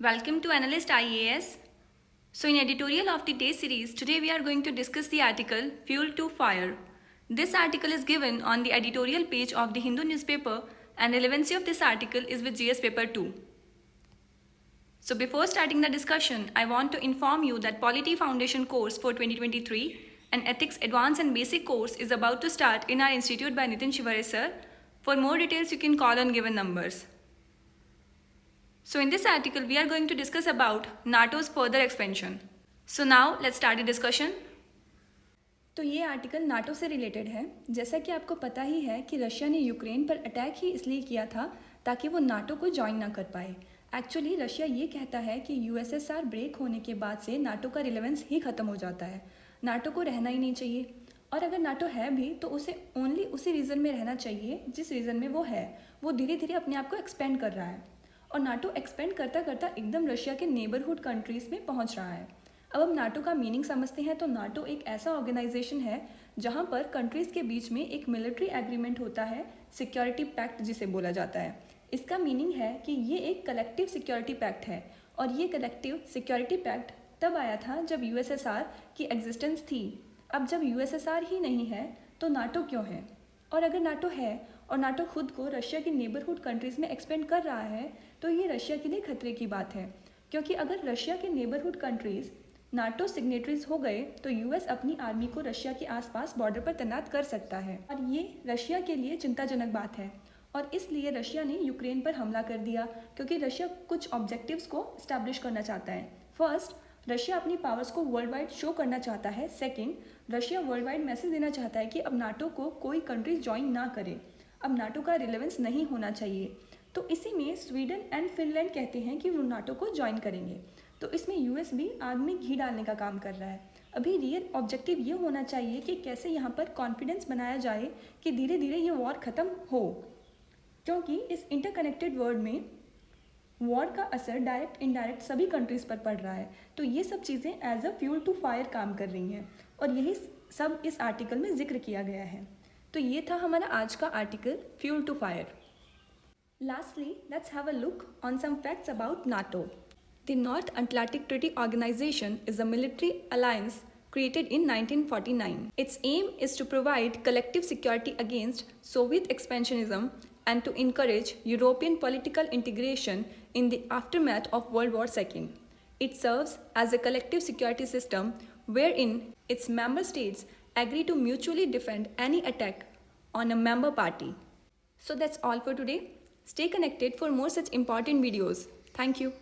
Welcome to Analyst IAS. So in editorial of the day series, today we are going to discuss the article Fuel to Fire. This article is given on the editorial page of the Hindu newspaper and relevancy of this article is with GS paper 2. So before starting the discussion, I want to inform you that Polity Foundation course for 2023 and Ethics Advanced and Basic course is about to start in our institute by Nitin Shivare sir. For more details, you can call on given numbers. So in this article, we are going to discuss about NATO's further expansion. So now let's start the discussion. तो ये article NATO से related है। जैसा कि आपको पता ही है कि रशिया ने यूक्रेन पर अटैक ही इसलिए किया था ताकि वो नाटो को ज्वाइन ना कर पाए। एक्चुअली रशिया ये कहता है कि यूएसएसआर ब्रेक होने के बाद से नाटो का रिलेवेंस ही ख़त्म हो जाता है, नाटो को रहना ही नहीं चाहिए। और अगर नाटो है भी तो उसे ओनली उसी रीजन में रहना चाहिए जिस रीजन में वो है। वो धीरे धीरे अपने आप को एक्सपेंड कर रहा है और नाटो एक्सपेंड करता करता एकदम रशिया के नेबरहुड कंट्रीज़ में पहुंच रहा है। अब हम नाटो का मीनिंग समझते हैं तो नाटो एक ऐसा ऑर्गेनाइजेशन है जहां पर कंट्रीज़ के बीच में एक मिलिट्री एग्रीमेंट होता है, सिक्योरिटी पैक्ट जिसे बोला जाता है। इसका मीनिंग है कि ये एक कलेक्टिव सिक्योरिटी पैक्ट है और ये कलेक्टिव सिक्योरिटी पैक्ट तब आया था जब यूएसएसआर की एग्जिस्टेंस थी। अब जब यूएसएसआर ही नहीं है तो नाटो क्यों है? और अगर नाटो है और नाटो खुद को रशिया की नेबरहुड कंट्रीज़ में एक्सपेंड कर रहा है तो ये रशिया के लिए खतरे की बात है, क्योंकि अगर रशिया के नेबरहुड कंट्रीज़ नाटो सिग्नेटरीज हो गए तो यूएस अपनी आर्मी को रशिया के आसपास बॉर्डर पर तैनात कर सकता है और ये रशिया के लिए चिंताजनक बात है। और इसलिए रशिया ने यूक्रेन पर हमला कर दिया क्योंकि रशिया कुछ ऑब्जेक्टिव्स को इस्टेब्लिश करना चाहता है। फर्स्ट, रशिया अपनी पावर्स को वर्ल्ड वाइड शो करना चाहता है। Second, Russia world wide message देना चाहता है कि अब नाटो को कोई कंट्री ज्वाइन ना करे, अब नाटो का रिलेवेंस नहीं होना चाहिए। तो इसी में स्वीडन एंड फिनलैंड कहते हैं कि वो नाटो को ज्वाइन करेंगे। तो इसमें यूएस भी आग में घी डालने का काम कर रहा है। अभी रियल ऑब्जेक्टिव ये होना चाहिए कि कैसे यहाँ पर कॉन्फिडेंस बनाया जाए कि धीरे धीरे ये वॉर ख़त्म हो, क्योंकि इस इंटरकनेक्टेड वर्ल्ड में वॉर का असर डायरेक्ट इनडायरेक्ट सभी कंट्रीज़ पर पड़ रहा है। तो ये सब चीज़ें as a fuel to fire काम कर रही हैं और यही सब इस आर्टिकल में जिक्र किया गया है। तो ये था हमारा आज का article fuel to fire. Lastly, let's have a look on some facts about NATO. The North Atlantic Treaty Organization is a military alliance created in 1949. Its aim is to provide collective security against Soviet expansionism and to encourage European political integration in the aftermath of World War II. It serves as a collective security system wherein its member states agree to mutually defend any attack on a member party. So that's all for today. Stay connected for more such important videos. Thank you.